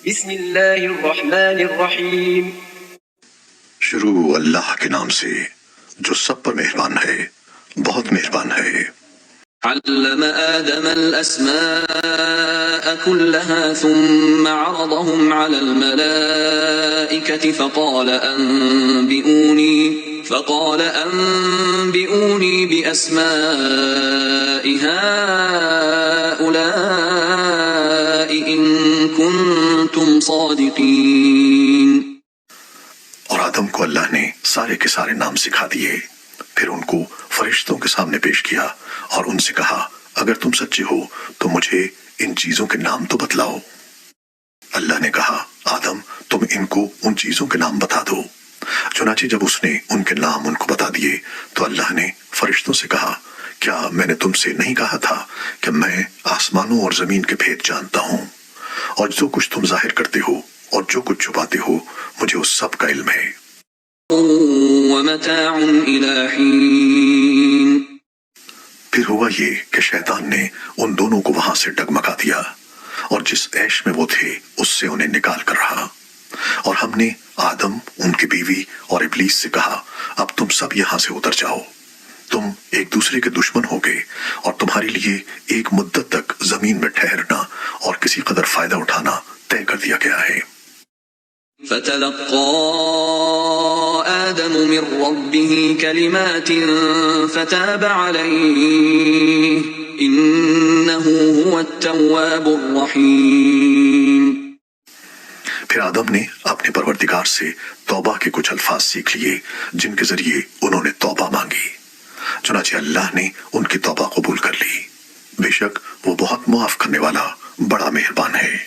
بسم اللہ الرحمن الرحیم. شروع اللہ کے نام سے جو سب پر مہربان ہے، بہت مہربان ہے۔ علم آدم الأسماء كلها ثم عرضهم على الملائكة فقال أنبئوني بأسماء هؤلاء إن كنتم صادقين۔ اور آدم کو اللہ نے سارے کے سارے نام سکھا دیے، پھر ان کو فرشتوں کے سامنے پیش کیا اور ان سے کہا اگر تم سچے ہو تو مجھے ان چیزوں کے نام تو بتلاؤ۔ اللہ نے کہا آدم تم ان کو ان چیزوں کے نام بتا دو۔ چنانچہ جب اس نے ان کے نام ان کو بتا دیے تو اللہ نے فرشتوں سے کہا کیا میں نے تم سے نہیں کہا تھا کہ میں آسمانوں اور زمین کے بھید جانتا ہوں، اور جو کچھ تم ظاہر کرتے ہو اور جو کچھ چھپاتے ہو مجھے اس سب کا علم ہے۔ ومتاع إلى حين۔ پھر ہوا یہ کہ شیطان نے ان دونوں کو وہاں سے ڈگمگا دیا اور جس عیش میں وہ تھے اس سے انہیں نکال کر رہا، اور ہم نے آدم، ان کی بیوی اور ابلیس سے کہا اب تم سب یہاں سے اتر جاؤ، تم ایک دوسرے کے دشمن ہوگے اور تمہارے لیے ایک مدت تک زمین میں ٹھہرنا اور کسی قدر فائدہ اٹھانا طے کر دیا گیا ہے۔ فتلقى آدم من ربه كلمات فتاب عليه إنه هو التواب الرحيم۔ پھر آدم نے اپنے پروردگار سے توبہ کے کچھ الفاظ سیکھ لیے جن کے ذریعے انہوں نے توبہ مانگی، چنانچہ اللہ نے ان کی توبہ قبول کر لی، بے شک وہ بہت معاف کرنے والا بڑا مہربان ہے۔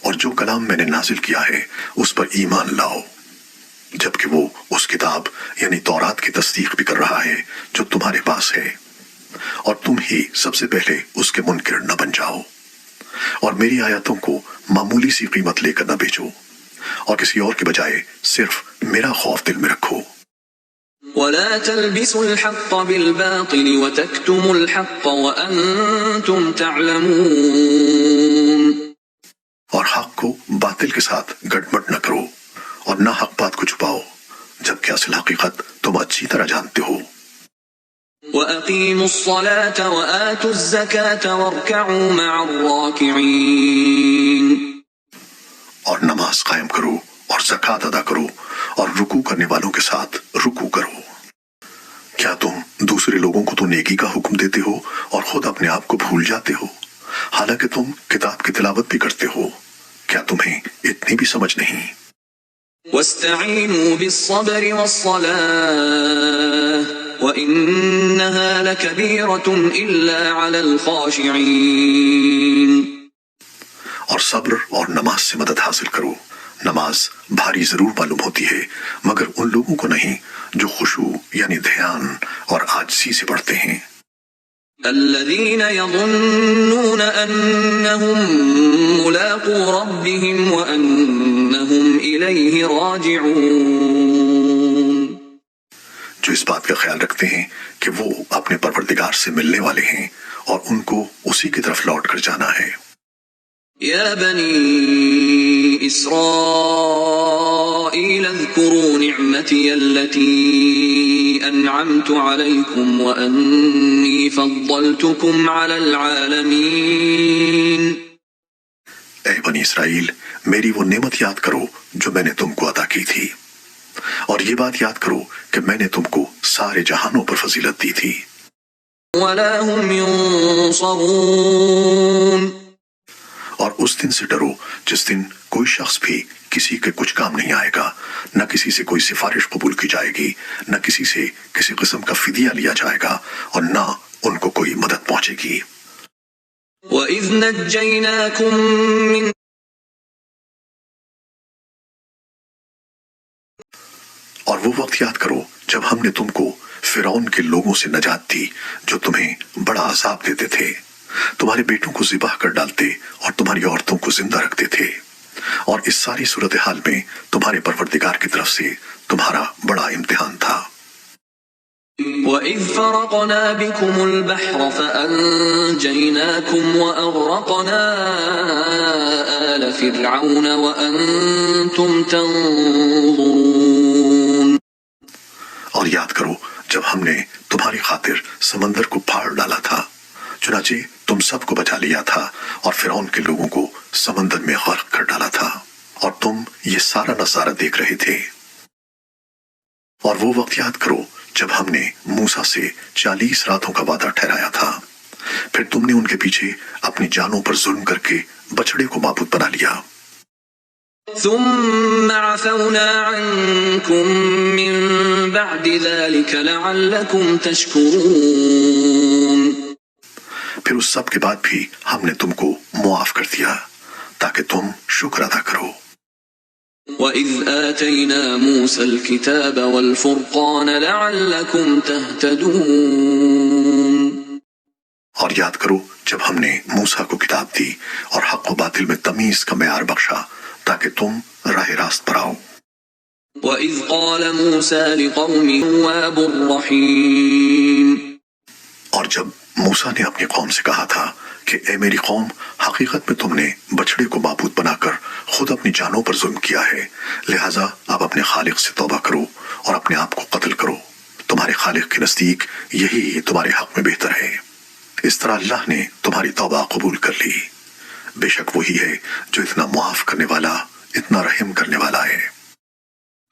اور جو کلام میں نے نازل کیا ہے اس پر ایمان لاؤ، جبکہ وہ اس کتاب یعنی تورات کی تصدیق بھی کر رہا ہے جو تمہارے پاس ہے، اور تم ہی سب سے پہلے اس کے منکر نہ بن جاؤ، اور میری آیاتوں کو معمولی سی قیمت لے کر نہ بیچو، اور کسی اور کے بجائے صرف میرا خوف دل میں رکھو۔ ولا تلبسوا الحق بالباطل وتكتموا الحق وأنتم تعلمون۔ اور حق کو باطل کے ساتھ گڑبڑ نہ کرو اور نہ حق بات کو چھپاؤ، جبکہ اصل حقیقت تم اچھی طرح جانتے ہو۔ وَأَقِيمُوا الصَّلَاةَ وَآتُوا الزَّكَاةَ وَارْكَعُوا مَعَ الرَّاكِعِينَ۔ اور نماز قائم کرو اور زکوٰۃ ادا کرو اور رکوع کرنے والوں کے ساتھ رکوع کرو۔ کیا تم دوسرے لوگوں کو تو نیکی کا حکم دیتے ہو اور خود اپنے آپ کو بھول جاتے ہو، حالانکہ تم کتاب کی تلاوت بھی کرتے ہو؟ کیا تمہیں اتنی بھی سمجھ نہیں؟ وَاسْتَعِينُوا بِالصَّبْرِ وَالصَّلَاةِ وَإِنَّهَا لَكَبِيرَةٌ إِلَّا عَلَى الْخَاشِعِينَ۔ اور صبر اور نماز سے مدد حاصل کرو، نماز بھاری ضرور معلوم ہوتی ہے مگر ان لوگوں کو نہیں جو خشوع یعنی دھیان اور عاجزی سے پڑھتے ہیں۔ الذين يظنون أنهم ملاقو ربهم وأنهم إليه راجعون۔ جو اس بات کا خیال رکھتے ہیں کہ وہ اپنے پروردگار سے ملنے والے ہیں اور ان کو اسی کی طرف لوٹ کر جانا ہے۔ يا بني إسرائيل اذكروا نعمتي التي أنعمت عليكم وأني فضلتكم على العالمين۔ اے بنی اسرائیل، میری وہ نعمت یاد کرو جو میں نے تم کو عطا کی تھی، اور یہ بات یاد کرو کہ میں نے تم کو سارے جہانوں پر فضیلت دی تھی۔ ولا هم ينصرون۔ اور اس دن سے ڈرو جس دن کوئی شخص بھی کسی کے کچھ کام نہیں آئے گا، نہ کسی سے کوئی سفارش قبول کی جائے گی، نہ کسی سے کسی قسم کا فدیہ لیا جائے گا، اور نہ ان کو کوئی مدد پہنچے گی۔ وَإِذْ نَجَّيْنَاكُمْ مِنْ اور وہ وقت یاد کرو جب ہم نے تم کو فرعون کے لوگوں سے نجات دی جو تمہیں بڑا عذاب دیتے تھے، تمہارے بیٹوں کو ذبح کر ڈالتے اور تمہاری عورتوں کو زندہ رکھتے تھے، اور اس ساری صورتحال میں تمہارے پروردگار کی طرف سے تمہارا بڑا امتحان تھا۔ وَإِذْ فَرَقْنَا بِكُمُ الْبَحْرَ فَأَنْجَيْنَاكُمْ وَأَغْرَقْنَا فرعون وأنتم تنظرون اور یاد کرو جب ہم نے تمہاری خاطر سمندر کو پھاڑ ڈالا تھا، چنانچہ تم سب کو بچا لیا تھا اور فرعون کے لوگوں کو سمندر میں غرق کر ڈالا تھا، اور تم یہ سارا نظارہ دیکھ رہے تھے۔ اور وہ وقت یاد کرو جب ہم نے موسیٰ سے 40 راتوں کا وعدہ ٹھہرایا تھا، پھر تم نے ان کے پیچھے اپنی جانوں پر ظلم کر کے بچڑے کو معبود بنا لیا۔ ثم عفونا عنكم من بعد ذلك لعلكم تشكرون پھر اس سب کے بعد بھی ہم نے تم کو معاف کر دیا تاکہ تم شکر ادا کرو۔ وَإِذْ آتَيْنَا مُوسَى الْكِتَابَ وَالْفُرْقَانَ لَعَلَّكُمْ تَهْتَدُونَ اور یاد کرو جب ہم نے موسیٰ کو کتاب دی اور حق و باطل میں تمیز کا معیار بخشا تاکہ تم راہ راست پر آؤ۔ وَإِذْ قَالَ مُوسَى لِقَوْمِهِ أَوَّابُ الرَّحِيمِ اور جب موسیٰ نے اپنی قوم سے کہا تھا کہ اے میری قوم، حقیقت میں تم نے بچڑے کو معبود بنا کر خود اپنی جانوں پر ظلم کیا ہے، لہٰذا اب اپنے خالق سے توبہ کرو اور اپنے آپ کو قتل کرو، تمہارے خالق کے نزدیک یہی تمہارے حق میں بہتر ہے۔ اس طرح اللہ نے تمہاری توبہ قبول کر لی، بے شک وہی ہے جو اتنا معاف کرنے والا، اتنا رحم کرنے والا ہے۔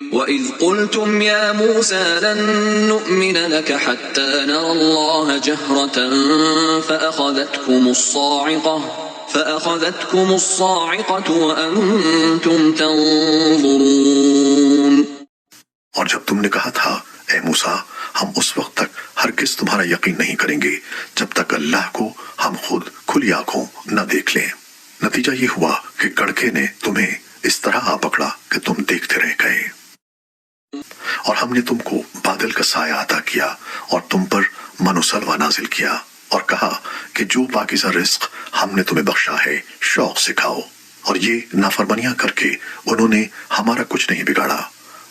وَإِذْ قُلْتُمْ يَا مُوسَى لَن نُّؤْمِنَ لَكَ حَتَّى نَرَى اللَّهَ جَهْرَةً فَأَخَذَتْكُمُ الصَّاعِقَةُ وَأَنْتُمْ تَنظُرُونَ اور جب تم نے کہا تھا اے موسیٰ ہم اس وقت تک ہرگز تمہارا یقین نہیں کریں گے جب تک اللہ کو ہم خود کھلی آنکھوں نہ دیکھ لیں، نتیجہ یہ ہوا کہ گڑکے نے تمہیں اس طرح آ پکڑا کہ تم دیکھتے رہ گئے۔ اور ہم نے تم کو بادل کا سایہ عطا کیا اور تم پر من و سلوہ نازل کیا اور کہا کہ جو پاکیزہ رزق ہم نے تمہیں بخشا ہے شوق سے کھاؤ، اور یہ نافرمانیاں کر کے انہوں نے ہمارا کچھ نہیں بگاڑا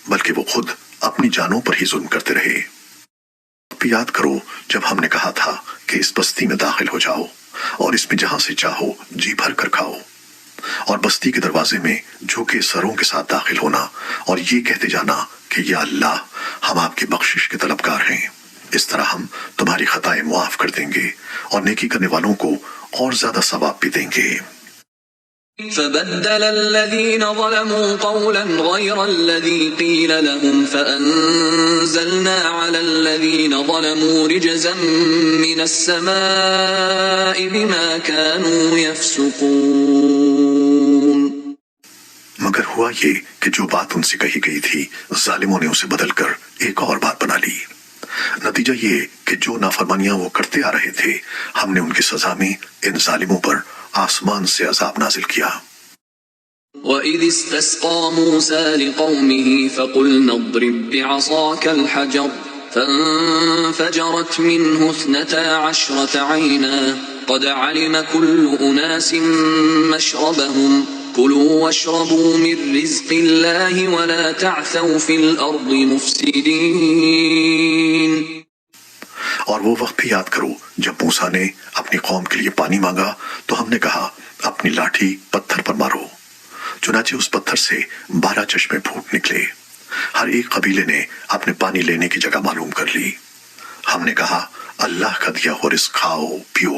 بلکہ وہ خود اپنی جانوں پر ہی ظلم کرتے رہے۔ یاد کرو جب ہم نے کہا تھا کہ اس بستی میں داخل ہو جاؤ اور اس میں جہاں سے چاہو جی بھر کر کھاؤ، اور بستی کے دروازے میں جھکے سروں کے ساتھ داخل ہونا اور یہ کہتے جانا کہ یا اللہ ہم آپ کی بخشش کے طلبگار ہیں، اس طرح ہم تمہاری خطائیں معاف کر دیں گے اور نیکی کرنے والوں کو اور زیادہ ثواب بھی دیں گے۔ فبدل الذين ظلموا قولا غير الذي قيل لهم فأنزلنا على الذين ظلموا رجزا من السماء بما كانوا يفسقون مگر ہوا یہ کہ جو بات ان سے کہی گئی تھی ظالموں نے اسے بدل کر ایک اور بات بنا لی، نتیجہ یہ کہ جو نافرمانیاں وہ کرتے آ رہے تھے ہم نے ان کی سزا میں ان ظالموں پر آسمان سے عذاب نازل کیا۔ وَإِذِ اسْتَسْقَى مُوسَى لِقَوْمِهِ فَقُلْنَا اضْرِب بِّعَصَاكَ الْحَجَرَ فَانفَجَرَتْ مِنْهُ 12 عَيْنًا قَدْ عَلِمَ كُلُّ أُنَاسٍ مَّشْرَبَهُمْ كُلُوا وَاشْرَبُوا مِن رِّزْقِ اللَّهِ وَلَا تَعْثَوْا فِي الْأَرْضِ مُفْسِدِينَ اور وہ وقت بھی یاد کرو جب موسیٰ نے اپنی قوم کے لیے پانی مانگا تو ہم نے کہا اپنی لاٹھی پتھر پر مارو، چنانچہ اس پتھر سے 12 چشمے پھوٹ نکلے، ہر ایک قبیلے نے اپنے پانی لینے کی جگہ معلوم کر لی۔ ہم نے کہا اللہ کا دیا ہوا رزق کھاؤ پیو